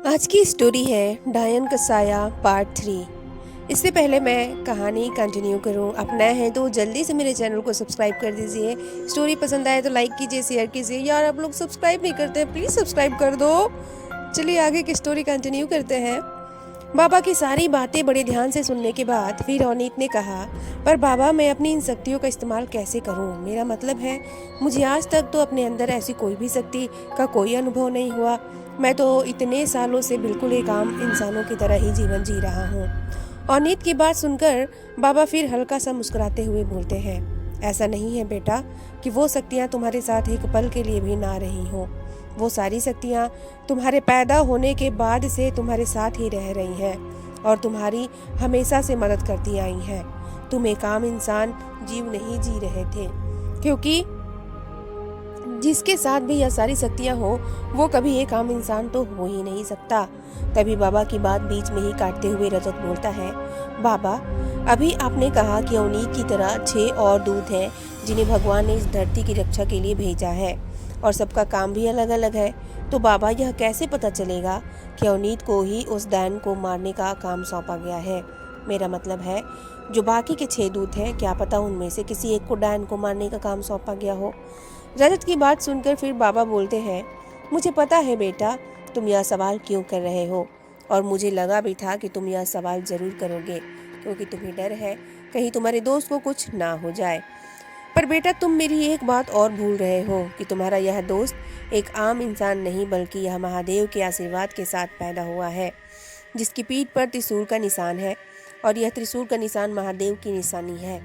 आज की स्टोरी है डायन का साया पार्ट 3। इससे पहले मैं कहानी कंटिन्यू करूं, आप नए हैं तो जल्दी से मेरे चैनल को सब्सक्राइब कर दीजिए। स्टोरी पसंद आए तो लाइक कीजिए, शेयर कीजिए। यार आप लोग सब्सक्राइब नहीं करते, प्लीज़ सब्सक्राइब कर दो। चलिए आगे की स्टोरी कंटिन्यू करते हैं। बाबा की सारी बातें बड़े ध्यान से सुनने के बाद फिर अवनीत ने कहा, पर बाबा मैं अपनी इन शक्तियों का इस्तेमाल कैसे करूं? मेरा मतलब है, मुझे आज तक तो अपने अंदर ऐसी कोई भी शक्ति का कोई अनुभव नहीं हुआ। मैं तो इतने सालों से बिल्कुल एक आम इंसानों की तरह ही जीवन जी रहा हूँ। अवनीत की बात सुनकर बाबा फिर हल्का सा मुस्कुराते हुए बोलते हैं, ऐसा नहीं है बेटा कि वो शक्तियाँ तुम्हारे साथ एक पल के लिए भी ना रही हों। वो सारी शक्तियाँ तुम्हारे पैदा होने के बाद से तुम्हारे साथ ही रह रही हैं और तुम्हारी हमेशा से मदद करती आई हैं। तुम एक आम इंसान जीव नहीं जी रहे थे, क्योंकि जिसके साथ भी यह सारी शक्तियाँ हो वो कभी एक आम इंसान तो हो ही नहीं सकता। तभी बाबा की बात बीच में ही काटते हुए रजत बोलता है, बाबा अभी आपने कहा कि अवनीत की तरह 6 और दूत हैं जिन्हें भगवान ने इस धरती की रक्षा के लिए भेजा है और सबका काम भी अलग अलग है। तो बाबा यह कैसे पता चलेगा कि अवनीत को ही उस डायन को मारने का काम सौंपा गया है? मेरा मतलब है, जो बाकी के 6 दूत हैं, क्या पता उनमें से किसी एक को डायन को मारने का काम सौंपा गया हो। रजत की बात सुनकर फिर बाबा बोलते हैं, मुझे पता है बेटा तुम यह सवाल क्यों कर रहे हो, और मुझे लगा भी था कि तुम यह सवाल जरूर करोगे, क्योंकि तुम्हें डर है कहीं तुम्हारे दोस्त को कुछ ना हो जाए। पर बेटा तुम मेरी एक बात और भूल रहे हो कि तुम्हारा यह दोस्त एक आम इंसान नहीं बल्कि यह महादेव के आशीर्वाद के साथ पैदा हुआ है, जिसकी पीठ पर त्रिशूल का निशान है, और यह त्रिशूल का निशान महादेव की निशानी है।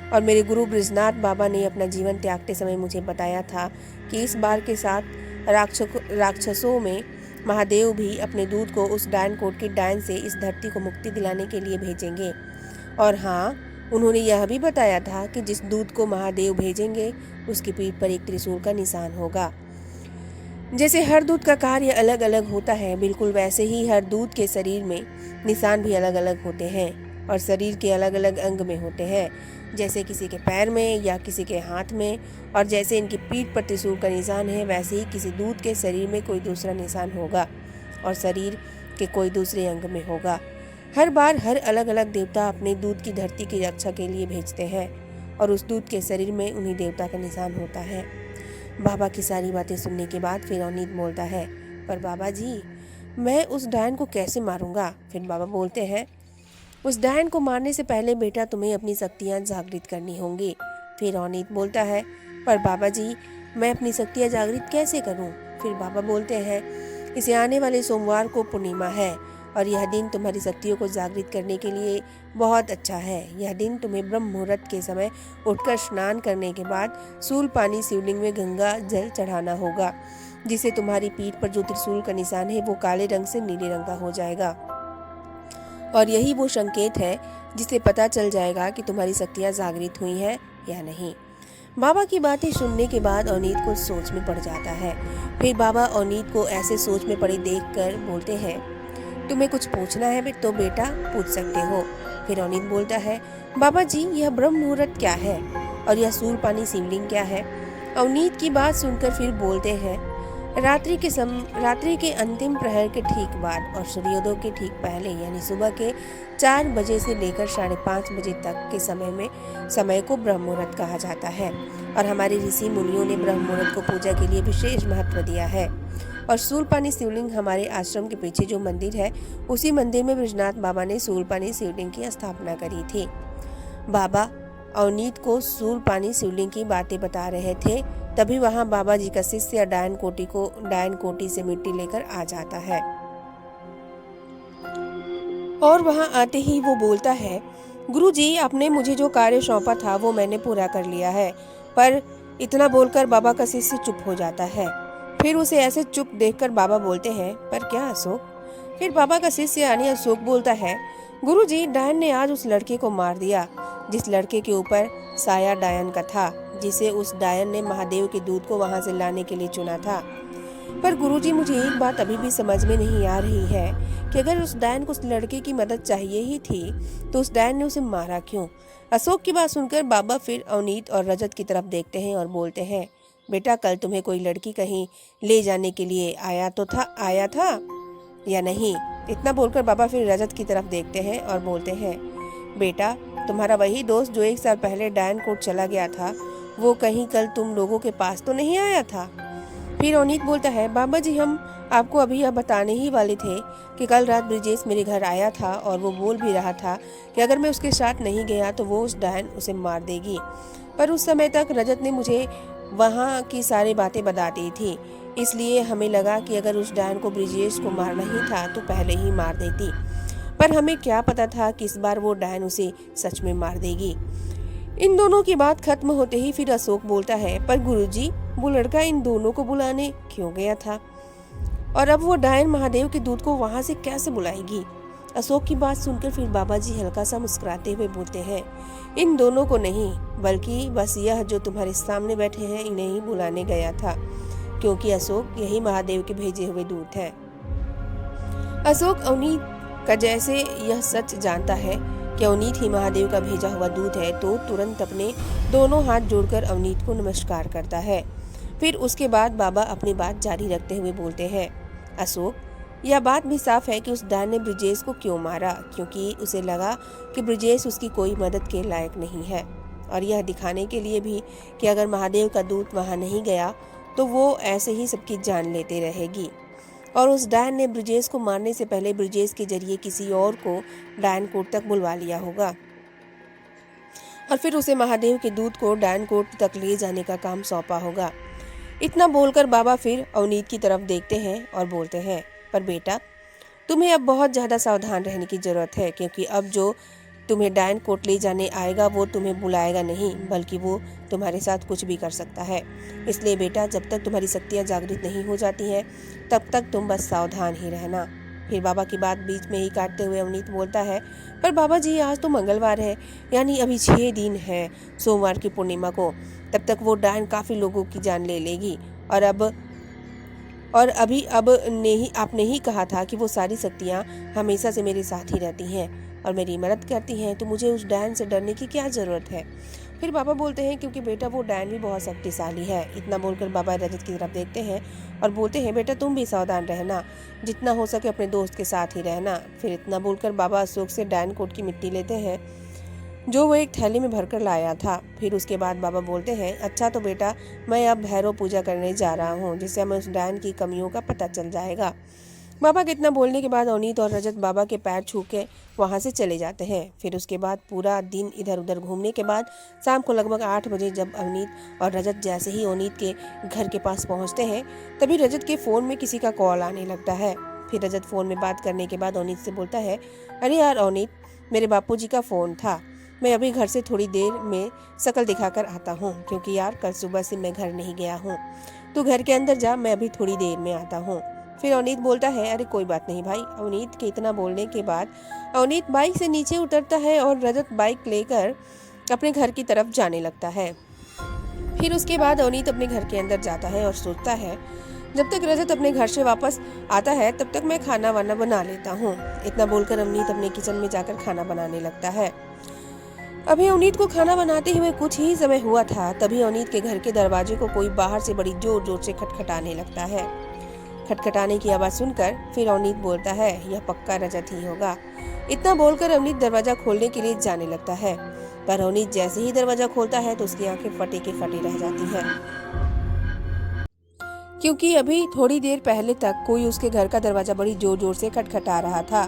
और मेरे गुरु बृजनाथ बाबा ने अपना जीवन त्यागते समय मुझे बताया था कि इस बार के साथ राक्षसों में महादेव भी अपने दूत को उस डायन कोट की डायन से इस धरती को मुक्ति दिलाने के लिए भेजेंगे। और हाँ, उन्होंने यह भी बताया था कि जिस दूत को महादेव भेजेंगे उसकी पीठ पर एक त्रिशूल का निशान होगा। जैसे हर दूत का कार्य अलग अलग होता है, बिल्कुल वैसे ही हर दूत के शरीर में निशान भी अलग अलग होते हैं और शरीर के अलग अलग अंग में होते हैं, जैसे किसी के पैर में या किसी के हाथ में। और जैसे इनकी पीठ पर त्रिशूल का निशान है, वैसे ही किसी दूत के शरीर में कोई दूसरा निशान होगा और शरीर के कोई दूसरे अंग में होगा। हर बार हर अलग अलग देवता अपने दूत की धरती की रक्षा के लिए भेजते हैं और उस दूत के शरीर में उन्हीं देवता का निशान होता है। बाबा की सारी बातें सुनने के बाद फिर अवनीत बोलता है, पर बाबा जी मैं उस डायन को कैसे मारूंगा? फिर बाबा बोलते हैं, उस डायन को मारने से पहले बेटा तुम्हें अपनी शक्तियाँ जागृत करनी होंगी। फिर अवनीत बोलता है, पर बाबा जी मैं अपनी शक्तियाँ जागृत कैसे करूँ? फिर बाबा बोलते हैं, इसे आने वाले सोमवार को पूर्णिमा है और यह दिन तुम्हारी शक्तियों को जागृत करने के लिए बहुत अच्छा है। यह दिन तुम्हें ब्रह्म मुहूर्त के समय उठकर स्नान करने के बाद सूल पानी शिवलिंग में गंगा जल चढ़ाना होगा, जिससे तुम्हारी पीठ पर जो त्रिशूल का निशान है वो काले रंग से नीले रंग का हो जाएगा। और यही वो संकेत है जिससे पता चल जाएगा कि तुम्हारी शक्तियाँ जागृत हुई हैं या नहीं। बाबा की बातें सुनने के बाद अवनीत को सोच में पड़ जाता है। फिर बाबा अवनीत को ऐसे सोच में पड़े देखकर बोलते हैं, तुम्हें कुछ पूछना है तो बेटा पूछ सकते हो। फिर अवनीत बोलता है, बाबा जी यह ब्रह्म मुहूर्त क्या है और यह सूर्य पानी शिवलिंग क्या है? अवनीत की बात सुनकर फिर बोलते हैं, रात्रि के अंतिम प्रहर के ठीक बाद और सूर्योदय के ठीक पहले, यानी सुबह के 4 बजे से लेकर 5:30 बजे तक के समय को ब्रह्म मुहूर्त कहा जाता है। और हमारे ऋषि मुनियों ने ब्रह्म मुहूर्त को पूजा के लिए विशेष महत्व दिया है। और सूलपानी शिवलिंग हमारे आश्रम के पीछे जो मंदिर है, उसी मंदिर में बृजनाथ बाबा ने सूलपानी शिवलिंग की स्थापना करी थी। बाबा अवनीत को सूलपानी शिवलिंग की बातें बता रहे थे, तभी वहां बाबा जी का शिष्य डायन कोटी से मिट्टी लेकर आ जाता है और वहां आते ही वो बोलता है, गुरुजी आपने मुझे जो कार्य सौंपा था वो मैंने पूरा कर लिया है। पर इतना बोलकर बाबा का शिष्य चुप हो जाता है। फिर उसे ऐसे चुप देखकर बाबा बोलते हैं, पर क्या अशोक? फिर बाबा का शिष्य यानी अशोक बोलता है, गुरुजी डायन ने आज उस लड़के को मार दिया जिस लड़के के ऊपर साया डायन का था, जिसे उस डायन ने महादेव के दूत को वहां से लाने के लिए चुना था। पर गुरुजी मुझे एक बात अभी भी समझ में नहीं आ रही है कि अगर उस डायन को उस लड़के की मदद चाहिए ही थी तो उस डायन ने उसे मारा क्यों? अशोक की बात सुनकर बाबा फिर अवनीत और रजत की तरफ देखते हैं और बोलते हैं, बेटा कल तुम्हें कोई लड़की कहीं ले जाने के लिए आया था, या नहीं। इतना बोलकर बाबा फिर रजत की तरफ देखते हैं और बोलते हैं, बेटा तुम्हारा वही दोस्त जो 1 साल पहले डायन कोर्ट चला गया था, वो कहीं कल तुम लोगों के पास तो नहीं आया था। फिर अवनीत बोलता है, बाबा जी हम आपको अभी यह बताने ही वाले थे कि कल रात ब्रिजेश मेरे घर आया था और वो बोल भी रहा था कि अगर मैं उसके साथ नहीं गया तो वो उस डायन उसे मार देगी। पर उस समय तक रजत ने मुझे वहाँ की सारी बातें बता दी थी, इसलिए हमें लगा कि अगर उस डायन को ब्रिजेश को मारना ही था तो पहले ही मार देती। पर हमें क्या पता था कि इस बार वो डायन उसे सच में मार देगी। इन दोनों की बात खत्म होते ही फिर अशोक बोलता है, पर गुरुजी वो लड़का इन दोनों को बुलाने क्यों गया था और अब वो डायन महादेव के दूत को वहां से कैसे बुलाएगी। अशोक की बात सुनकर फिर बाबा जी हल्का सा मुस्कुराते हुए बोलते हैं, इन दोनों को नहीं बल्कि बस यह जो तुम्हारे सामने बैठे हैं इन्हें ही बुलाने गया था, क्योंकि अशोक यही महादेव के भेजे हुए दूत है। अशोक अवनीत का जैसे यह सच जानता है कि अवनीत ही महादेव का भेजा हुआ दूत है तो तुरंत अपने दोनों हाथ जोड़कर अवनीत को नमस्कार करता है। फिर उसके बाद बाबा अपनी बात जारी रखते हुए बोलते हैं, अशोक यह बात भी साफ है कि उस डायन ने ब्रिजेश को क्यों मारा, क्योंकि उसे लगा कि ब्रिजेश उसकी कोई मदद के लायक नहीं है, और यह दिखाने के लिए भी कि अगर महादेव का दूत वहां नहीं गया तो वो ऐसे ही सबकी जान लेते रहेगी। और उस डायन ने ब्रिजेश को मारने से पहले ब्रिजेश के जरिए किसी और को डायन कोर्ट तक बुलवा लिया होगा और फिर उसे महादेव के दूत को डायन कोर्ट तक ले जाने का काम सौंपा होगा। इतना बोलकर बाबा फिर अवनीत की तरफ देखते हैं और बोलते हैं, पर बेटा तुम्हें अब बहुत ज़्यादा सावधान रहने की ज़रूरत है, क्योंकि अब जो तुम्हें डायन कोर्ट ले जाने आएगा वो तुम्हें बुलाएगा नहीं, बल्कि वो तुम्हारे साथ कुछ भी कर सकता है। इसलिए बेटा जब तक तुम्हारी शक्तियाँ जागृत नहीं हो जाती हैं तब तक तुम बस सावधान ही रहना। फिर बाबा की बात बीच में ही काटते हुए अवनीत बोलता है, पर बाबा जी आज तो मंगलवार है, यानी अभी 6 दिन है सोमवार की पूर्णिमा को, तब तक वो डायन काफ़ी लोगों की जान ले लेगी। और अभी आपने ही कहा था कि वो सारी शक्तियाँ हमेशा से मेरे साथ ही रहती हैं और मेरी मदद करती हैं, तो मुझे उस डायन से डरने की क्या ज़रूरत है। फिर बाबा बोलते हैं, क्योंकि बेटा वो डायन भी बहुत शक्तिशाली है। इतना बोलकर बाबा रजत की तरफ देखते हैं और बोलते हैं, बेटा तुम भी सावधान रहना, जितना हो सके अपने दोस्त के साथ ही रहना। फिर इतना बोलकर बाबा अशोक से डायन कोट की मिट्टी लेते हैं जो वो एक थैली में भरकर लाया था। फिर उसके बाद बाबा बोलते हैं, अच्छा तो बेटा मैं अब भैरव पूजा करने जा रहा हूँ, जिससे हमें उस डायन की कमियों का पता चल जाएगा। बाबा के इतना बोलने के बाद अवनीत और रजत बाबा के पैर छू के वहाँ से चले जाते हैं। फिर उसके बाद पूरा दिन इधर उधर घूमने के बाद शाम को लगभग 8 बजे जब अवनीत और रजत जैसे ही अवनीत के घर के पास पहुँचते हैं तभी रजत के फ़ोन में किसी का कॉल आने लगता है। फिर रजत फ़ोन में बात करने के बाद अवनीत से बोलता है, अरे यार अवनीत, मेरे बापूजी का फ़ोन था, मैं अभी घर से थोड़ी देर में शक्ल दिखाकर आता हूँ, क्योंकि यार कल सुबह से मैं घर नहीं गया हूँ, तू घर के अंदर जा, मैं अभी थोड़ी देर में आता हूँ। फिर अवनीत बोलता है, अरे कोई बात नहीं भाई। अवनीत के इतना बोलने के बाद अवनीत बाइक से नीचे उतरता है और रजत बाइक लेकर अपने घर की तरफ जाने लगता है। फिर उसके बाद अवनीत अपने घर के अंदर जाता है और सोचता है, जब तक रजत अपने घर से वापस आता है तब तक मैं खाना वाना बना लेता हूँ। इतना बोलकर अवनीत अपने किचन में जाकर खाना बनाने लगता है। अभी अवनीत को खाना बनाते हुए कुछ ही समय हुआ था, तभी अवनीत के घर के दरवाजे को कोई बाहर से बड़ी जोर जोर से खटखटाने लगता है। खटखटाने की आवाज़ सुनकर फिर अवनीत बोलता है, यह पक्का रजत ही होगा। इतना बोलकर अवनीत दरवाजा खोलने के लिए जाने लगता है, पर अवनीत जैसे ही दरवाजा खोलता है तो उसकी आंखें फटी के फटी रह जाती है, क्योंकि अभी थोड़ी देर पहले तक कोई उसके घर का दरवाजा बड़ी जोर जोर से खटखटा रहा था।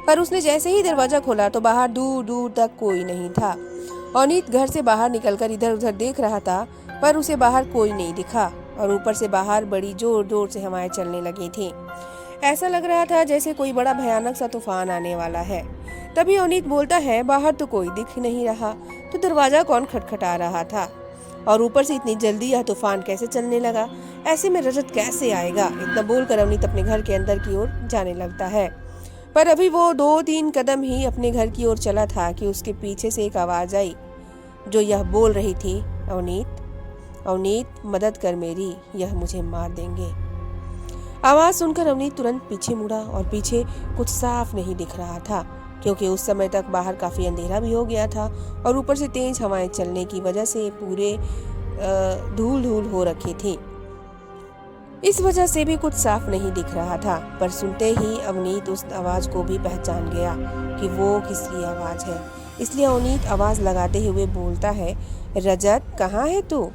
पर उसने जैसे ही दरवाजा खोला तो बाहर दूर दूर तक कोई नहीं था। अवनीत घर से बाहर निकलकर इधर उधर देख रहा था, पर उसे बाहर कोई नहीं दिखा और ऊपर से बाहर बड़ी जोर जोर से हवाएं चलने लगी थी। ऐसा लग रहा था जैसे कोई बड़ा भयानक सा तूफान आने वाला है। तभी अवनीत बोलता है, बाहर तो कोई दिख नहीं रहा, तो दरवाजा कौन खटखटा रहा था और ऊपर से इतनी जल्दी यह तूफान कैसे चलने लगा, ऐसे में रजत कैसे आएगा। इतना बोलकर अवनीत अपने घर के अंदर की ओर जाने लगता है, पर अभी वो 2-3 कदम ही अपने घर की ओर चला था कि उसके पीछे से एक आवाज़ आई जो यह बोल रही थी, अवनीत अवनीत मदद कर मेरी, यह मुझे मार देंगे। आवाज़ सुनकर अवनीत तुरंत पीछे मुड़ा और पीछे कुछ साफ नहीं दिख रहा था, क्योंकि उस समय तक बाहर काफ़ी अंधेरा भी हो गया था और ऊपर से तेज हवाएं चलने की वजह से पूरे धूल धूल हो रखी थी। इस वजह से भी कुछ साफ नहीं दिख रहा था, पर सुनते ही अवनीत उस आवाज को भी पहचान गया कि वो किसकी आवाज है। इसलिए अवनीत आवाज लगाते हुए बोलता है, रजत कहाँ है तू?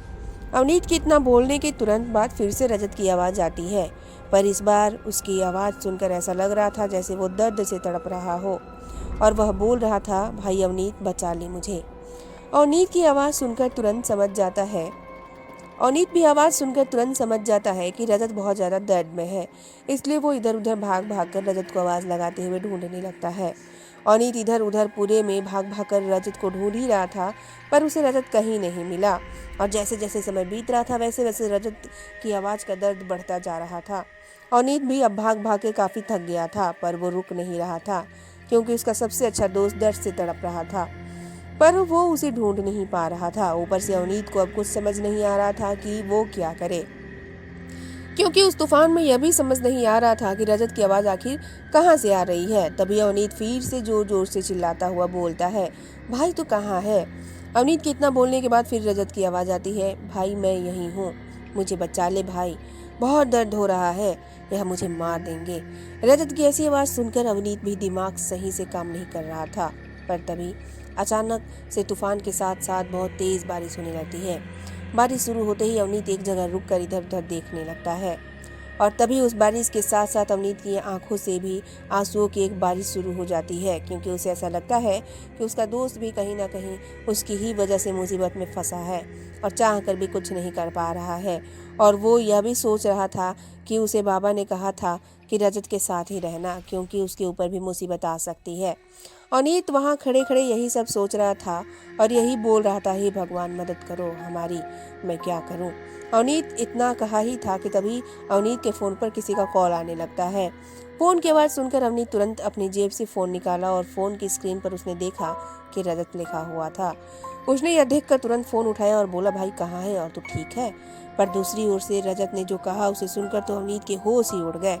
अवनीत के इतना बोलने के तुरंत बाद फिर से रजत की आवाज आती है, पर इस बार उसकी आवाज सुनकर ऐसा लग रहा था जैसे वो दर्द से तड़प रहा हो और वह बोल रहा था, भाई अवनीत बचा ले मुझे। अवनीत की आवाज सुनकर तुरंत समझ जाता है अवनीत भी आवाज़ सुनकर तुरंत समझ जाता है कि रजत बहुत ज़्यादा दर्द में है। इसलिए वो इधर उधर भाग भाग कर रजत को आवाज़ लगाते हुए ढूंढने लगता है। अवनीत इधर उधर पूरे में भाग भाग कर रजत को ढूंढ ही रहा था, पर उसे रजत कहीं नहीं मिला। और जैसे जैसे समय बीत रहा था वैसे वैसे रजत की आवाज़ का दर्द बढ़ता जा रहा था। अवनीत भी अब भाग भाग के काफ़ी थक गया था, पर वो रुक नहीं रहा था क्योंकि उसका सबसे अच्छा दोस्त दर्द से तड़प रहा था, पर वो उसे ढूंढ नहीं पा रहा था। ऊपर से अवनीत को अब कुछ समझ नहीं आ रहा था कि वो क्या करे, क्योंकि उस तूफान में यह भी समझ नहीं आ रहा था कि रजत की आवाज़ आखिर कहाँ से आ रही है। तभी अवनीत फिर से जोर जोर से चिल्लाता हुआ बोलता है, भाई तू कहाँ है? अवनीत के इतना बोलने के बाद फिर रजत की आवाज़ आती है, भाई मैं यहीं हूँ, मुझे बचा ले भाई, बहुत दर्द हो रहा है, यह मुझे मार देंगे। रजत की ऐसी आवाज़ सुनकर अवनीत भी दिमाग सही से काम नहीं कर रहा था, पर तभी अचानक से तूफान के साथ साथ बहुत तेज बारिश होने लगती है। बारिश शुरू होते ही अवनीत एक जगह रुककर इधर उधर देखने लगता है और तभी उस बारिश के साथ साथ अवनीत की आंखों से भी आंसुओं की एक बारिश शुरू हो जाती है, क्योंकि उसे ऐसा लगता है कि उसका दोस्त भी कहीं ना कहीं उसकी ही वजह से मुसीबत में फंसा है और चाह कर भी कुछ नहीं कर पा रहा है। और वो यह भी सोच रहा था कि उसे बाबा ने कहा था कि रजत के साथ ही रहना, क्योंकि उसके ऊपर भी मुसीबत आ सकती है। अवनीत वहाँ खड़े खड़े यही सब सोच रहा था और यही बोल रहा था, हे भगवान मदद करो हमारी, मैं क्या करूँ। अवनीत इतना कहा ही था कि तभी अवनीत के फ़ोन पर किसी का कॉल आने लगता है। फ़ोन की आवाज़ सुनकर अवनीत तुरंत अपनी जेब से फ़ोन निकाला और फ़ोन की स्क्रीन पर उसने देखा कि रजत लिखा हुआ था। उसने यह देखकर तुरंत फ़ोन उठाया और बोला, भाई कहाँ है और तू ठीक है? पर दूसरी ओर से रजत ने जो कहा उसे सुनकर तो अवनीत के होश ही उड़ गए,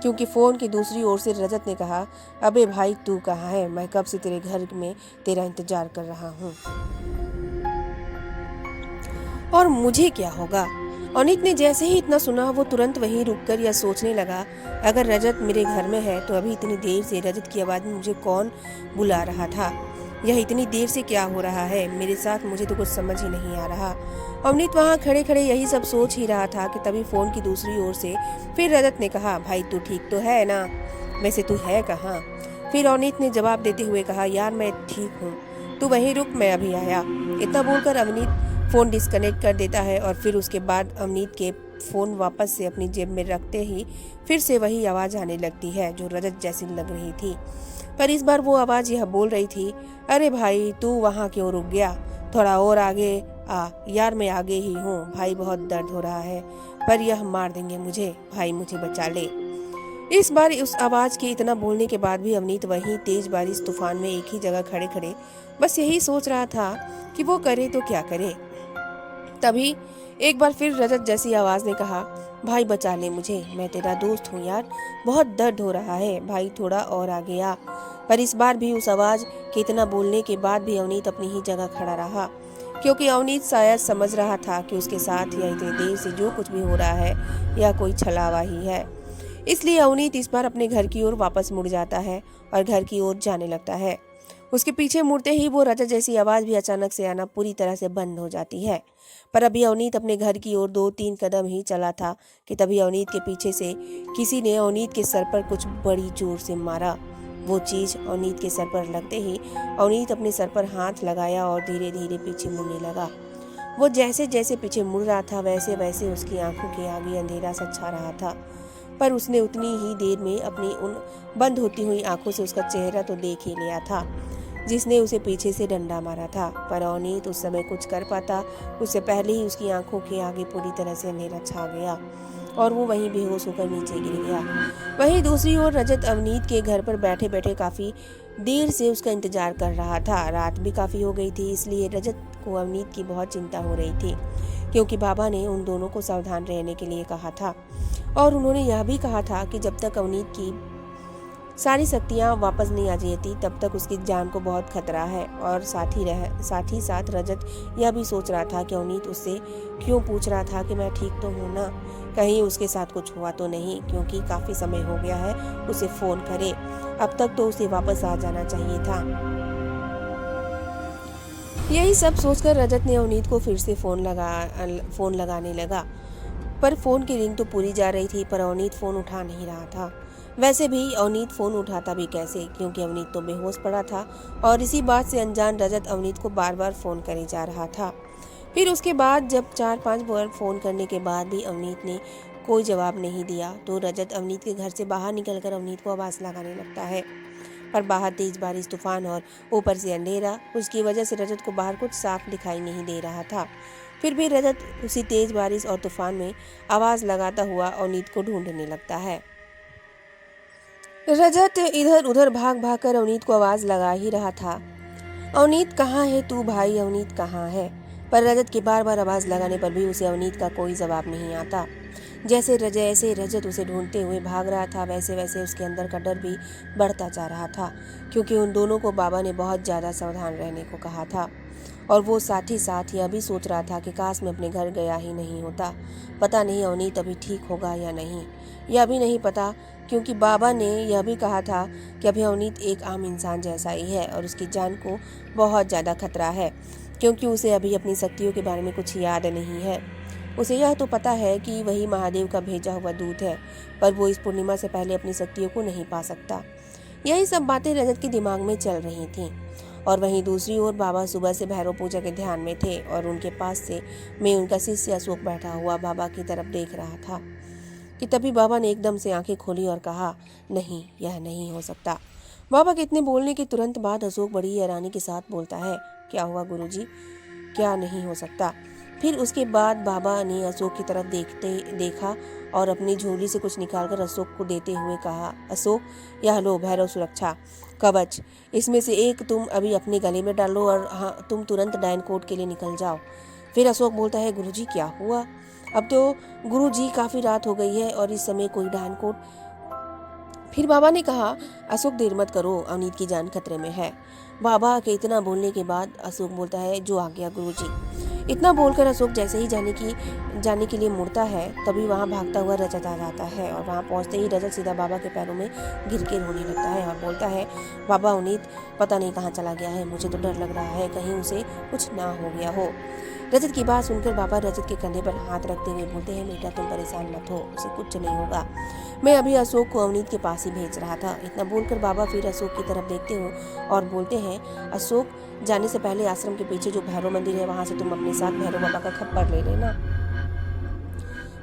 क्योंकि फ़ोन की दूसरी ओर से रजत ने कहा, अबे भाई तू कहाँ है? मैं कब से तेरे घर में तेरा इंतजार कर रहा हूँ और मुझे क्या होगा। अवनीत ने जैसे ही इतना सुना वो तुरंत वहीं रुककर यह सोचने लगा, अगर रजत मेरे घर में है तो अभी इतनी देर से रजत की आवाज़ में मुझे कौन बुला रहा था? यह इतनी देर से क्या हो रहा है मेरे साथ? मुझे तो कुछ समझ ही नहीं आ रहा। अवनीत वहाँ खड़े खड़े यही सब सोच ही रहा था कि तभी फ़ोन की दूसरी ओर से फिर रजत ने कहा, भाई तू ठीक तो है ना? वैसे तू है कहाँ? फिर अवनीत ने जवाब देते हुए कहा, यार मैं ठीक हूँ, तू वहीं रुक, मैं अभी आया। इतना बोलकर अवनीत फ़ोन डिस्कनेक्ट कर देता है और फिर उसके बाद अवनीत के फ़ोन वापस से अपनी जेब में रखते ही फिर से वही आवाज़ आने लगती है जो रजत जैसी लग रही थी। पर इस बार वो आवाज़ यह बोल रही थी, अरे भाई तू वहाँ क्यों रुक गया? थोड़ा और आगे आ। यार मैं आगे ही हूँ भाई, बहुत दर्द हो रहा है, पर यह मार देंगे मुझे, भाई मुझे बचा ले। इस बार उस आवाज़ के इतना बोलने के बाद भी अवनीत वहीं तेज बारिश तूफान में एक ही जगह खड़े खड़े बस यही सोच रहा था कि वो करे तो क्या करे। तभी एक बार फिर रजत जैसी आवाज़ ने कहा, भाई बचा ले मुझे, मैं तेरा दोस्त हूँ यार, बहुत दर्द हो रहा है भाई, थोड़ा और आगे आ। पर इस बार भी उस आवाज़ के इतना बोलने के बाद भी अवनीत अपनी ही जगह खड़ा रहा, क्योंकि अवनीत शायद समझ रहा था कि उसके साथ या इतनी देर से जो कुछ भी हो रहा है यह कोई छलावा ही है। इसलिए अवनीत इस बार अपने घर की ओर वापस मुड़ जाता है और घर की ओर जाने लगता है। उसके पीछे मुड़ते ही वो रजत जैसी आवाज़ भी अचानक से आना पूरी तरह से बंद हो जाती है। पर अभी अवनीत अपने घर की ओर 2-3 कदम ही चला था कि तभी अवनीत के पीछे से किसी ने अवनीत के सर पर कुछ बड़ी जोर से मारा। वो चीज़ अवनीत के सर पर लगते ही अवनीत अपने सर पर हाथ लगाया और धीरे धीरे पीछे मुड़ने लगा। वो जैसे जैसे पीछे मुड़ रहा था वैसे वैसे उसकी आंखों के आगे अंधेरा सा छा रहा था, पर उसने उतनी ही देर में अपनी उन बंद होती हुई आंखों से उसका चेहरा तो देख ही लिया था जिसने उसे पीछे से डंडा मारा था। पर अवनीत उस समय कुछ कर पाता उससे पहले ही उसकी आंखों के आगे पूरी तरह से अंधेरा छा गया और वो वहीं बेहोश होकर नीचे गिर गया। वहीं दूसरी ओर रजत अवनीत के घर पर बैठे बैठे काफ़ी देर से उसका इंतजार कर रहा था। रात भी काफ़ी हो गई थी, इसलिए रजत को अवनीत की बहुत चिंता हो रही थी, क्योंकि बाबा ने उन दोनों को सावधान रहने के लिए कहा था और उन्होंने यह भी कहा था कि जब तक अवनीत की सारी शक्तियाँ वापस नहीं आ जाती तब तक उसकी जान को बहुत खतरा है। और साथ ही साथ रजत यह भी सोच रहा था कि अवनीत उससे क्यों पूछ रहा था कि मैं ठीक तो हूँ ना, कहीं उसके साथ कुछ हुआ तो नहीं, क्योंकि काफ़ी समय हो गया है उसे फ़ोन करे। अब तक तो उसे वापस आ जाना चाहिए था। यही सब सोचकर रजत ने अवनीत को फिर से फ़ोन लगाने लगा। पर फ़ोन की रिंग तो पूरी जा रही थी, पर अवनीत फ़ोन उठा नहीं रहा था। वैसे भी अवनीत फ़ोन उठाता भी कैसे, क्योंकि अवनीत तो बेहोश पड़ा था। और इसी बात से अनजान रजत अवनीत को बार बार फ़ोन करे जा रहा था। फिर उसके बाद जब 4-5 बार फ़ोन करने के बाद भी अवनीत ने कोई जवाब नहीं दिया, तो रजत अवनीत के घर से बाहर निकलकर अवनीत को आवाज़ लगाने लगता है। पर बाहर तेज बारिश, तूफान और ऊपर से अंधेरा, उसकी वजह से रजत को बाहर कुछ साफ दिखाई नहीं दे रहा था। फिर भी रजत उसी तेज बारिश और तूफान में आवाज़ लगाता हुआ अवनीत को ढूंढने लगता है। रजत इधर उधर भाग भाग कर अवनीत को आवाज़ लगा ही रहा था। अवनीत कहाँ है तू भाई, अवनीत कहाँ है? पर रजत की बार बार आवाज़ लगाने पर भी उसे अवनीत का कोई जवाब नहीं आता। जैसे रजत उसे ढूंढते हुए भाग रहा था, वैसे वैसे उसके अंदर का डर भी बढ़ता जा रहा था, क्योंकि उन दोनों को बाबा ने बहुत ज़्यादा सावधान रहने को कहा था। और वो साथ ही साथ यह भी सोच रहा था कि काश मैं अपने घर गया ही नहीं होता। पता नहीं अवनीत अभी ठीक होगा या नहीं, यह भी नहीं पता, क्योंकि बाबा ने यह भी कहा था कि अभी अवनीत एक आम इंसान जैसा ही है और उसकी जान को बहुत ज़्यादा खतरा है, क्योंकि उसे अभी अपनी शक्तियों के बारे में कुछ याद नहीं है। उसे यह तो पता है कि वही महादेव का भेजा हुआ दूत है, पर वो इस पूर्णिमा से पहले अपनी शक्तियों को नहीं पा सकता। यही सब बातें रजत के दिमाग में चल रही थीं। और वहीं दूसरी ओर बाबा सुबह से भैरव पूजा के ध्यान में थे, और उनके पास से मैं उनका शिष्य अशोक बैठा हुआ बाबा की तरफ देख रहा था कि तभी बाबा ने एकदम से आंखें खोली और कहा, नहीं, यह नहीं हो सकता। बाबा के इतने बोलने के तुरंत बाद अशोक बड़ी हैरानी के साथ बोलता है, क्या हुआ गुरुजी, क्या नहीं हो सकता? फिर उसके बाद बाबा ने अशोक की तरफ देखा और अपनी झोली से कुछ निकालकर अशोक को देते हुए कहा, अशोक, यह लो भैरव सुरक्षा कवच, इसमें से एक तुम अभी अपने गले में डालो और हाँ, तुम तुरंत डायन कोर्ट के लिए निकल जाओ। फिर अशोक बोलता है, गुरुजी क्या हुआ? अब तो गुरुजी काफ़ी रात हो गई है और इस समय कोई डायन कोर्ट? फिर बाबा ने कहा, अशोक देर मत करो, अवनीत की जान खतरे में है। बाबा के इतना बोलने के बाद अशोक बोलता है, जो आ गया गुरुजी। इतना बोलकर अशोक जैसे ही जाने के लिए मुड़ता है, तभी वहाँ भागता हुआ रजत आ जाता है और वहाँ पहुँचते ही रजत सीधा बाबा के पैरों में गिर के रोने लगता है और बोलता है, बाबा अवनीत पता नहीं कहाँ चला गया है, मुझे तो डर लग रहा है कहीं उसे कुछ ना हो गया हो। रजत की बात सुनकर बाबा रजत के कंधे पर हाथ रखते हुए बोलते हैं, बेटा तुम परेशान मत हो, उसे कुछ नहीं होगा, मैं अभी अशोक को अवनीत के पास ही भेज रहा था। इतना बोलकर बाबा फिर अशोक की तरफ देखते हो और बोलते हैं, अशोक जाने से पहले आश्रम के पीछे जो भैरव मंदिर है, वहां से तुम अपने साथ भैरव बाबा का खप्पर ले लेना।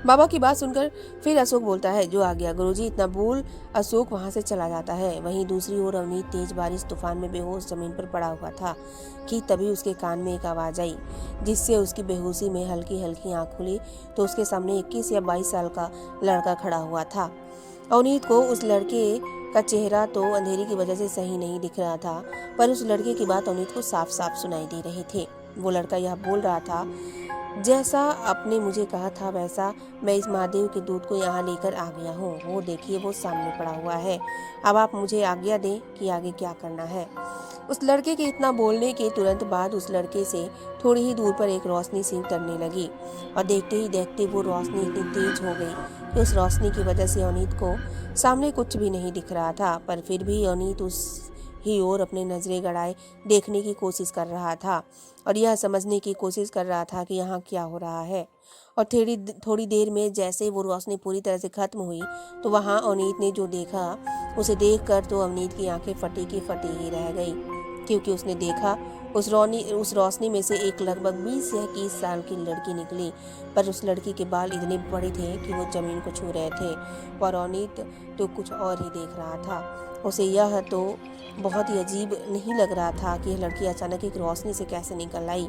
बाबा की बात सुनकर फिर अशोक बोलता है, जो आ गया गुरुजी। इतना बोल अशोक वहां से चला जाता है। वहीं दूसरी ओर अवनीत तेज बारिश तूफान में बेहोश जमीन पर पड़ा हुआ था कि तभी उसके कान में एक आवाज आई, जिससे उसकी बेहोशी में हल्की हल्की आंख खुली तो उसके सामने 21 या 22 साल का लड़का खड़ा हुआ था। अवनीत को उस लड़के का चेहरा तो अंधेरी की वजह से सही नहीं दिख रहा था, पर उस लड़के की बात अवनीत को साफ साफ सुनाई दे रही थी। वो लड़का यह बोल रहा था, जैसा आपने मुझे कहा था वैसा मैं इस महादेव के दूध को यहाँ लेकर आ गया हूँ। वो देखिए, वो सामने पड़ा हुआ है। अब आप मुझे आज्ञा दें कि आगे क्या करना है। उस लड़के के इतना बोलने के तुरंत बाद उस लड़के से थोड़ी ही दूर पर एक रोशनी सी उतरने लगी और देखते ही देखते वो रोशनी इतनी तेज हो गई कि उस रोशनी की वजह से अवनीत को सामने कुछ भी नहीं दिख रहा था, पर फिर भी अवनीत उस ही ओर अपने नजरें गड़ाए देखने की कोशिश कर रहा था और यह समझने की कोशिश कर रहा था कि यहाँ क्या हो रहा है। और थोड़ी देर में जैसे वो रोशनी पूरी तरह से खत्म हुई तो वहाँ अवनीत ने जो देखा उसे देखकर तो अवनीत की आंखें फटी की फटी ही रह गई, क्योंकि उसने देखा उस रोशनी में से एक लगभग 20 या 21 साल की लड़की निकली, पर उस लड़की के बाल इतने बड़े थे कि वो जमीन को छू रहे थे। पर अवनीत तो कुछ और ही देख रहा था। उसे यह तो बहुत ही अजीब नहीं लग रहा था कि यह लड़की अचानक एक रोशनी से कैसे निकल आई।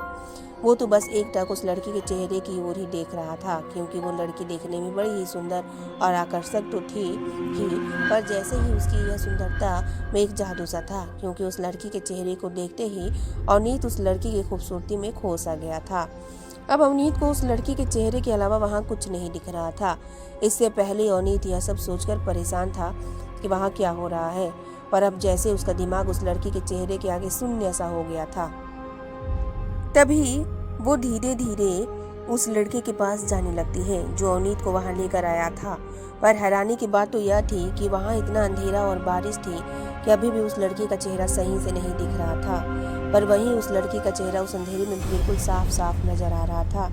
वो तो बस एकटक उस लड़की के चेहरे की ओर ही देख रहा था, क्योंकि वो लड़की देखने में बड़ी ही सुंदर और आकर्षक तो थी ही, पर जैसे ही उसकी यह सुंदरता में एक जादू सा था, क्योंकि उस लड़की के चेहरे को देखते ही अवनीत उस लड़की की खूबसूरती में खो सा गया था। अब अवनीत को उस लड़की के चेहरे के अलावा वहाँ कुछ नहीं दिख रहा था। इससे पहले अवनीत यह सब सोचकर परेशान था कि वहाँ क्या हो रहा है, पर अब जैसे उसका दिमाग उस लड़की के चेहरे के आगे शून्य सा हो गया था, तभी वो धीरे धीरे उस लड़के के पास जाने लगती है जो अवनीत को वहां लेकर आया था। पर हैरानी की बात तो यह थी कि वहां इतना अंधेरा और बारिश थी कि अभी भी उस लड़के का चेहरा सही से नहीं दिख रहा था। पर वहीं उस लड़की का चेहरा उस अंधेरे में बिल्कुल साफ साफ नजर आ रहा था।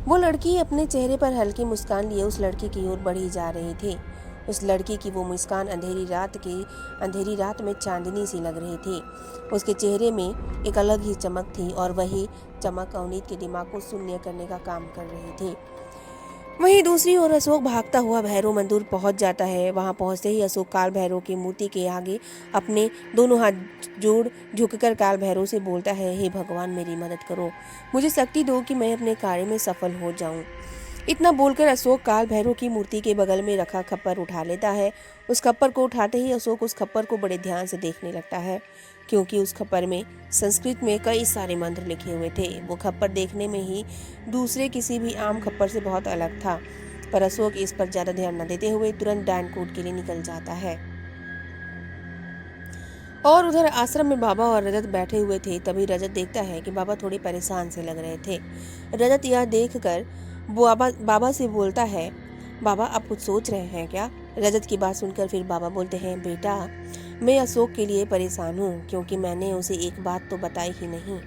वो लड़की अपने चेहरे पर हल्की मुस्कान लिए उस लड़के की ओर बढ़ी जा रही थी। उस लड़की की वो मुस्कान अंधेरी रात में चांदनी सी लग रही थी। उसके चेहरे में एक अलग ही चमक थी और वही चमक अवनीत के दिमाग को शून्य करने का काम कर रही थी। वहीं दूसरी ओर अशोक भागता हुआ भैरव मंदिर पहुंच जाता है। वहां पहुंचते ही अशोक काल भैरव की मूर्ति के आगे अपने दोनों हाथ जोड़ झुककर काल भैरव से बोलता है, हे भगवान मेरी मदद करो, मुझे शक्ति दो कि मैं अपने कार्य में सफल हो जाऊं। इतना बोलकर अशोक काल भैरव की मूर्ति के बगल में रखा खप्पर उठा लेता है। उस खप्पर को उठाते ही अशोक उस खप्पर को बड़े ध्यान से देखने लगता है, क्योंकि उस खप्पर में संस्कृत में कई सारे मंत्र लिखे हुए थे। वो खप्पर देखने में ही दूसरे किसी भी आम खप्पर से बहुत अलग था। पर अशोक इस पर ज्यादा ध्यान न देते हुए तुरंत डायनकोट के लिए निकल जाता है। और उधर आश्रम में बाबा और रजत बैठे हुए थे। तभी रजत देखता है कि बाबा थोड़े परेशान से लग रहे थे। रजत यह देखकर बाबा से बोलता है, बाबा आप कुछ सोच रहे हैं क्या? रजत की बात सुनकर फिर बाबा बोलते हैं, बेटा मैं अशोक के लिए परेशान हूँ, क्योंकि मैंने उसे एक बात तो बताई ही नहीं।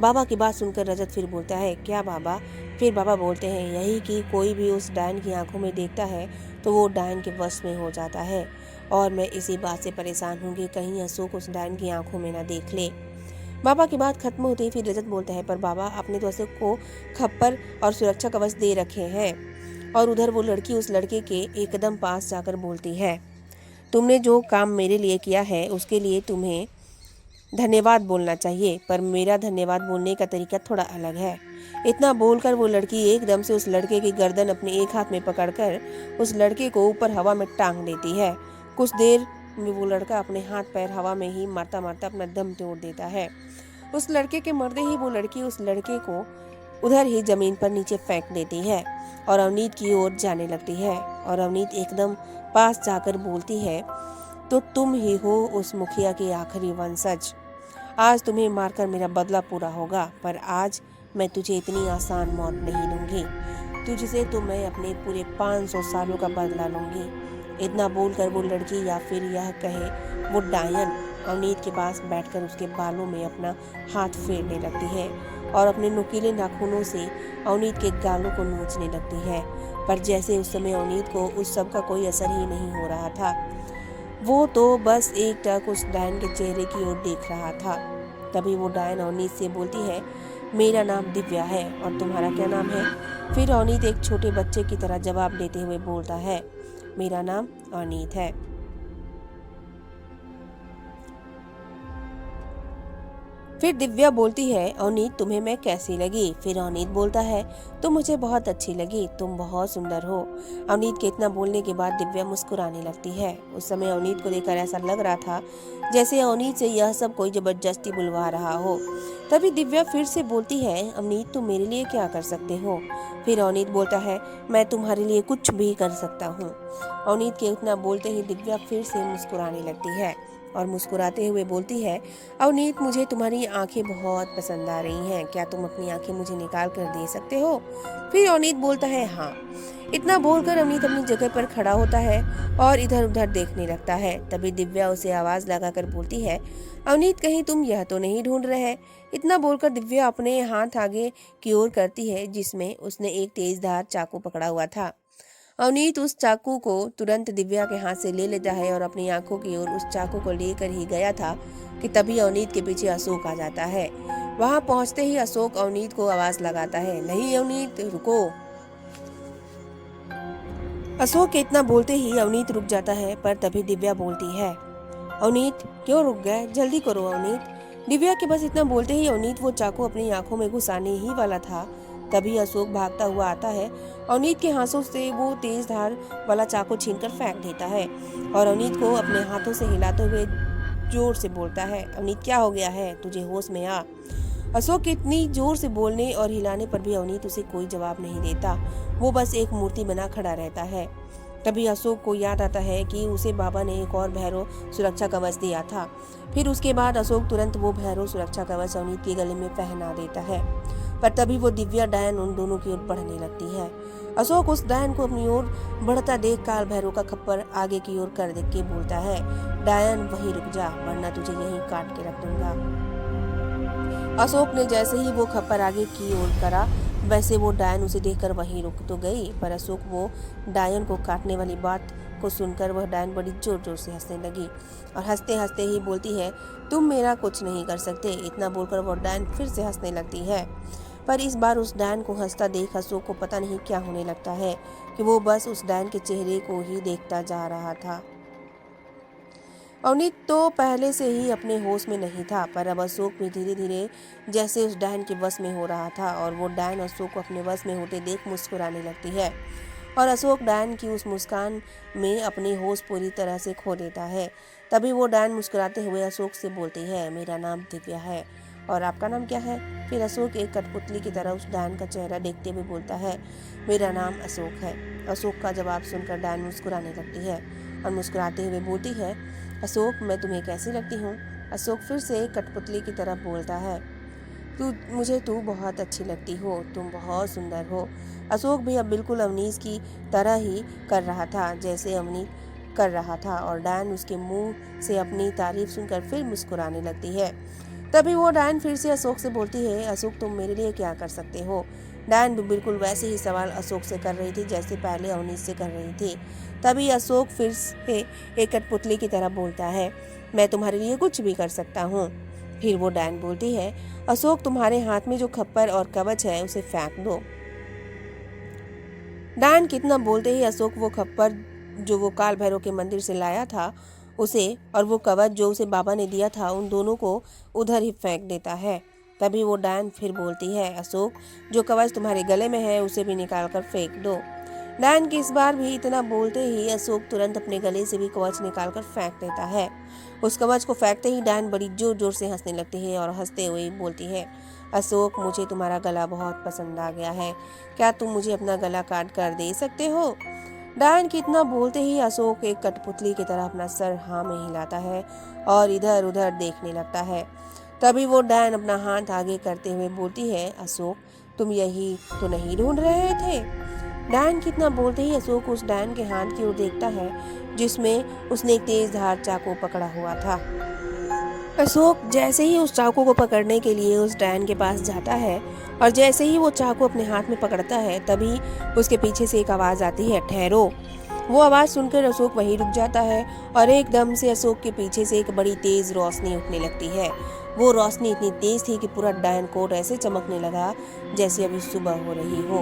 बाबा की बात सुनकर रजत फिर बोलता है, क्या बाबा? फिर बाबा बोलते हैं, यही कि कोई भी उस डायन की आंखों में देखता है तो वो डायन के वश में हो जाता है, और मैं इसी बात से परेशान हूँ कि कहीं अशोक उस डायन की आंखों में न देख ले। बाबा की बात खत्म होती फिर रजत बोलता है, पर बाबा आपने तो अशोक को खप्पर और सुरक्षा कवच दे रखे हैं। और उधर वो लड़की उस लड़के के एकदम पास जाकर बोलती है, तुमने जो काम मेरे लिए किया है उसके लिए तुम्हें धन्यवाद बोलना चाहिए, पर मेरा धन्यवाद बोलने का तरीका थोड़ा अलग है। इतना बोलकर वो लड़की एकदम से उस लड़के की गर्दन अपने एक हाथ में पकड़कर उस लड़के को ऊपर हवा में टांग देती है। कुछ देर में वो लड़का अपने हाथ पैर हवा में ही मारता मारता अपना दम तोड़ देता है। उस लड़के के मरते ही वो लड़की उस लड़के को उधर ही जमीन पर नीचे फेंक देती है और अवनीत की ओर जाने लगती है। और अवनीत एकदम पास जाकर बोलती है, तो तुम ही हो उस मुखिया के आखिरी वंशज। आज तुम्हें मारकर मेरा बदला पूरा होगा, पर आज मैं तुझे इतनी आसान मौत नहीं दूंगी। तुझसे तो मैं अपने पूरे 500 सालों का बदला लूंगी। इतना बोलकर वो लड़की, या फिर यह कहे वो डायन, अवनीत के पास बैठकर उसके बालों में अपना हाथ फेरने लगती है और अपने नुकीले नाखूनों से अवनीत के गालों को नोचने लगती है। पर जैसे उस समय अवनीत को उस सब का कोई असर ही नहीं हो रहा था। वो तो बस एक टक उस डायन के चेहरे की ओर देख रहा था। तभी वो डायन अवनीत से बोलती है, मेरा नाम दिव्या है और तुम्हारा क्या नाम है? फिर अवनीत एक छोटे बच्चे की तरह जवाब देते हुए बोलता है, मेरा नाम अवनीत है। फिर दिव्या बोलती है, अवनीत तुम्हें मैं कैसी लगी? फिर अवनीत बोलता है, तुम मुझे बहुत अच्छी लगी, तुम बहुत सुंदर हो। अवनीत के इतना बोलने के बाद दिव्या मुस्कुराने लगती है। उस समय अवनीत को देखकर ऐसा लग रहा था जैसे अवनीत से यह सब कोई जबरदस्ती बुलवा रहा हो। तभी दिव्या फिर से बोलती है, अवनीत तुम मेरे लिए क्या कर सकते हो? फिर अवनीत बोलता है, मैं तुम्हारे लिए कुछ भी कर सकता हूँ। अवनीत के उतना बोलते ही दिव्या फिर से मुस्कुराने लगती है और मुस्कुराते हुए बोलती है, अवनीत मुझे तुम्हारी आंखें बहुत पसंद आ रही हैं, क्या तुम अपनी आंखें मुझे निकाल कर दे सकते हो? फिर अवनीत बोलता है, हाँ। इतना बोलकर अवनीत अपनी जगह पर खड़ा होता है और इधर उधर देखने लगता है। तभी दिव्या उसे आवाज लगाकर बोलती है, अवनीत कहीं तुम यह तो नहीं ढूंढ रहे? इतना बोलकर दिव्या अपने हाथ आगे की ओर करती है जिसमें उसने एक तेजधार चाकू पकड़ा हुआ था। अवनीत उस चाकू को तुरंत दिव्या के हाथ से ले लेता है और अपनी आंखों की ओर उस चाकू को लेकर ही गया था कि तभी अवनीत के पीछे अशोक आ जाता है। वहां पहुंचते ही अशोक अवनीत को आवाज लगाता है, नहीं अवनीत रुको। अशोक के इतना बोलते ही अवनीत रुक जाता है, पर तभी दिव्या बोलती है, अवनीत क्यों रुक गए? जल्दी करो अवनीत। दिव्या के बस इतना बोलते ही अवनीत वो चाकू अपनी आंखों में घुसाने ही वाला था। तभी अशोक भागता हुआ आता है। अवनीत के हाथों से वो तेज धार वाला चाकू छीनकर फेंक देता है और अवनीत को अपने हाथों से हिलाते हुए जोर से बोलता है, अवनीत क्या हो गया है? तुझे होश में आ। अशोक के इतनी जोर से बोलने और हिलाने पर भी अवनीत उसे कोई जवाब नहीं देता। वो बस एक मूर्ति बना खड़ा रहता है। तभी अशोक को याद आता है कि उसे बाबा ने एक और भैरव सुरक्षा कवच दिया था। फिर उसके बाद अशोक तुरंत वो भैरव सुरक्षा कवच अवनीत के गले में पहना देता है। पर तभी वो दिव्या डायन उन दोनों की ओर बढ़ने लगती है। अशोक उस डायन को अपनी ओर बढ़ता देख काल भैरव का खप्पर आगे की ओर कर देख के बोलता है, डायन वहीं रुक जा, वरना तुझे यहीं काट के रख दूंगा। अशोक ने जैसे ही वो खप्पर आगे की ओर करा, वैसे वो डायन उसे देखकर वहीं रुक तो गई, पर अशोक वो डायन को काटने वाली बात को सुनकर वह डायन बड़ी जोर जोर से हंसने लगी और हंसते हंसते ही बोलती है, तुम मेरा कुछ नहीं कर सकते। इतना बोलकर वो डायन फिर से हंसने लगती है, पर इस बार उस डायन को हंसता देख अशोक को पता नहीं क्या होने लगता है कि वो बस उस डायन के चेहरे को ही देखता जा रहा था। अवनीत तो पहले से ही अपने होश में नहीं था, पर अब अशोक भी धीरे धीरे जैसे उस डायन के वश में हो रहा था और वो डायन अशोक को अपने वश में होते देख मुस्कुराने लगती है और अशोक डायन की उस मुस्कान में अपनी होश पूरी तरह से खो देता है। तभी वो डायन मुस्कुराते हुए अशोक से बोलती है, मेरा नाम दिव्या है और आपका नाम क्या है? फिर अशोक एक कठपुतली की तरह उस डायन का चेहरा देखते हुए बोलता है, मेरा नाम अशोक है। अशोक का जवाब सुनकर डायन मुस्कुराने लगती है और मुस्कुराते हुए बोलती है, अशोक मैं तुम्हें कैसी लगती हूँ? अशोक फिर से कठपुतली की तरह बोलता है, मुझे तू बहुत अच्छी लगती हो, तुम बहुत सुंदर हो। अशोक भी अब बिल्कुल अवनीश की तरह ही कर रहा था जैसे अवनीश कर रहा था और डायन उसके मुंह से अपनी तारीफ सुनकर फिर मुस्कुराने लगती है। तभी वो डायन फिर से अशोक से बोलती है, अशोक तुम मेरे लिए क्या कर सकते हो? डायन भी बिल्कुल वैसे ही सवाल अशोक से कर रही थी जैसे पहले अवनीश से कर रही थी। तभी अशोक फिर से एक कठपुतली की तरह बोलता है, मैं तुम्हारे लिए कुछ भी कर सकता हूँ। फिर वो डायन बोलती है, अशोक तुम्हारे हाथ में जो खप्पर और कवच है उसे फेंक दो। डायन कितना बोलते ही अशोक वो खप्पर जो वो काल भैरव के मंदिर से लाया था उसे और वो कवच जो उसे बाबा ने दिया था उन दोनों को उधर ही फेंक देता है। तभी वो डायन फिर बोलती है, अशोक जो कवच तुम्हारे गले में है उसे भी निकाल कर फेंक दो। डायन की इस बार भी इतना बोलते ही अशोक तुरंत अपने गले से भी कवच निकालकर फेंक देता है। उस कवच को फेंकते ही डायन बड़ी जोर जोर से हंसने लगती है और हंसते हुए बोलती है, अशोक मुझे तुम्हारा गला बहुत पसंद आ गया है, क्या तुम मुझे अपना गला काट कर दे सकते हो? डायन की इतना बोलते ही अशोक एक कठपुतली की तरह अपना सर हाँ में हिलाता है और इधर उधर देखने लगता है। तभी वो डायन अपना हाथ आगे करते हुए बोलती है, अशोक तुम यही तो नहीं ढूंढ रहे थे? डायन की इतना बोलते ही अशोक उस डायन के हाथ की ओर देखता है जिसमें उसने एक तेज धार चाकू पकड़ा हुआ था। अशोक जैसे ही उस चाकू को पकड़ने के लिए उस डायन के पास जाता है और जैसे ही वो चाकू अपने हाथ में पकड़ता है तभी उसके पीछे से एक आवाज आती है, ठहरो। वो आवाज सुनकर अशोक वहीं रुक जाता है और एकदम से अशोक के पीछे से एक बड़ी तेज रोशनी उठने लगती है। वो रोशनी इतनी तेज थी कि पूरा डायन कोट ऐसे चमकने लगा जैसे अभी सुबह हो रही हो।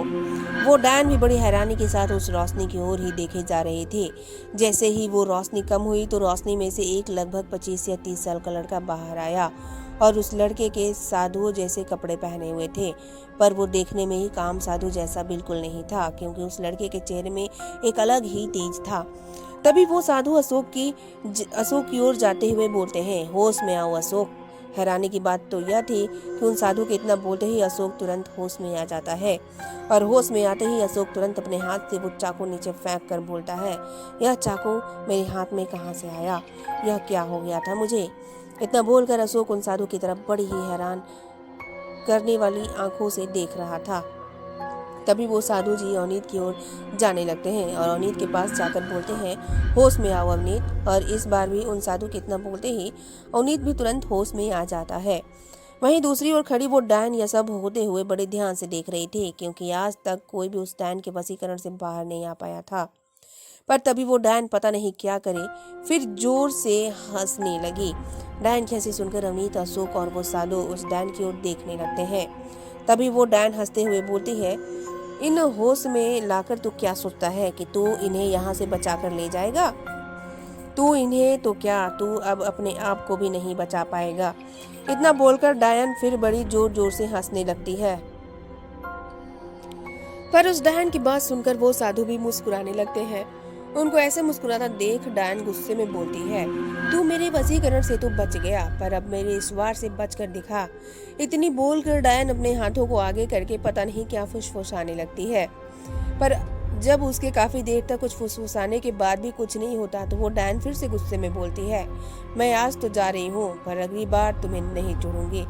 वो डायन भी बड़ी हैरानी के साथ उस रोशनी की ओर ही देखे जा रहे थे। जैसे ही वो रोशनी कम हुई तो रोशनी में से एक लगभग 25 या 30 साल का लड़का बाहर आया और उस लड़के के साधुओं जैसे कपड़े पहने हुए थे, पर वो देखने में ही काम साधु जैसा बिल्कुल नहीं था क्योंकि उस लड़के के चेहरे में एक अलग ही तेज था। तभी वो साधु अशोक की ओर जाते हुए बोलते हैं, होश में आओ अशोक। हैरानी की बात तो यह थी कि उन साधु के इतना बोलते ही अशोक तुरंत होश में आ जाता है और होश में आते ही अशोक तुरंत अपने हाथ से वो चाकू नीचे फेंक कर बोलता है, यह चाकू मेरे हाथ में कहाँ से आया? यह क्या हो गया था मुझे? इतना बोलकर अशोक उन साधु की तरफ बड़ी ही हैरान करने वाली आंखों से देख रहा था। तभी वो साधु जी अवनीत की ओर जाने लगते हैं और अवनीत के पास जाकर बोलते हैं, होश में आओ अवनीत। और इस बार भी उन साधु के इतना बोलते ही अवनीत भी तुरंत होश में आ जाता है। वहीं दूसरी ओर खड़ी वो डायन यह सब होते हुए बड़े ध्यान से देख रही थी क्योंकि आज तक कोई भी उस डायन के वशीकरण से बाहर नहीं आ पाया था। पर तभी वो डायन पता नहीं क्या करे फिर जोर से हंसने लगी। डायन की हंसी सुनकर अवनीत, अशोक और वो साधु उस डायन की ओर देखने लगते हैं। तभी वो डायन हंसते हुए बोलती है, इन होश में लाकर तू क्या सोचता है कि तू इन्हें यहाँ से बचा कर ले जाएगा? तू इन्हें तो क्या, तू अब अपने आप को भी नहीं बचा पाएगा। इतना बोलकर डायन फिर बड़ी जोर जोर से हंसने लगती है। पर उस डायन की बात सुनकर वो साधु भी मुस्कुराने लगते हैं। उनको ऐसे मुस्कुराता देख डायन गुस्से में बोलती है, तू मेरे वशीकरण से तो बच गया, पर अब मेरे इस वार से बचकर दिखा। इतनी बोलकर डायन अपने हाथों को आगे करके पता नहीं क्या फुसफुसाने लगती है। पर जब उसके काफी देर तक कुछ फुसफुसाने के बाद भी कुछ नहीं होता तो वो डायन फिर से गुस्से में बोलती है, मैं आज तो जा रही हूँ पर अगली बार तुम्हें नहीं छोड़ूंगी।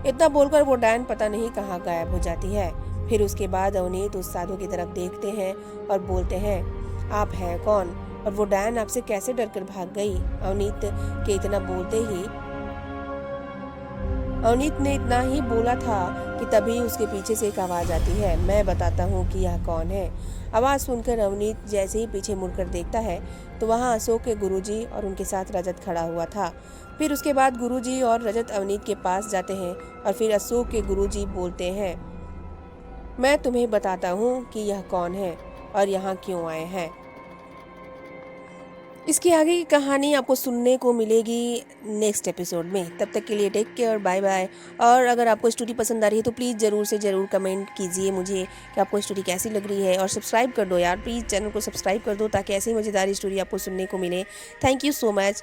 इतना बोलकर वो डायन पता नहीं कहाँ गायब हो जाती है। फिर उसके बाद अवनीत उस साधु की तरफ देखते हैं और बोलते हैं, आप हैं कौन और वो डायन आपसे कैसे डरकर भाग गई? अवनीत ने इतना ही बोला था कि तभी उसके पीछे से एक आवाज़ आती है, मैं बताता हूँ कि यह कौन है। आवाज़ सुनकर अवनीत जैसे ही पीछे मुड़कर देखता है तो वहाँ अशोक के गुरुजी और उनके साथ रजत खड़ा हुआ था। फिर उसके बाद गुरुजी और रजत अवनीत के पास जाते हैं और फिर अशोक के गुरुजी बोलते हैं, मैं तुम्हें बताता हूँ कि यह कौन है और यहाँ क्यों आए हैं। इसकी आगे की कहानी आपको सुनने को मिलेगी नेक्स्ट एपिसोड में। तब तक के लिए टेक केयर, बाय बाय। और अगर आपको स्टोरी पसंद आ रही है तो प्लीज़ ज़रूर से ज़रूर कमेंट कीजिए मुझे कि आपको स्टोरी कैसी लग रही है, और सब्सक्राइब कर दो यार, प्लीज़ चैनल को सब्सक्राइब कर दो ताकि ऐसी मज़ेदार स्टोरी आपको सुनने को मिले। Thank you so much.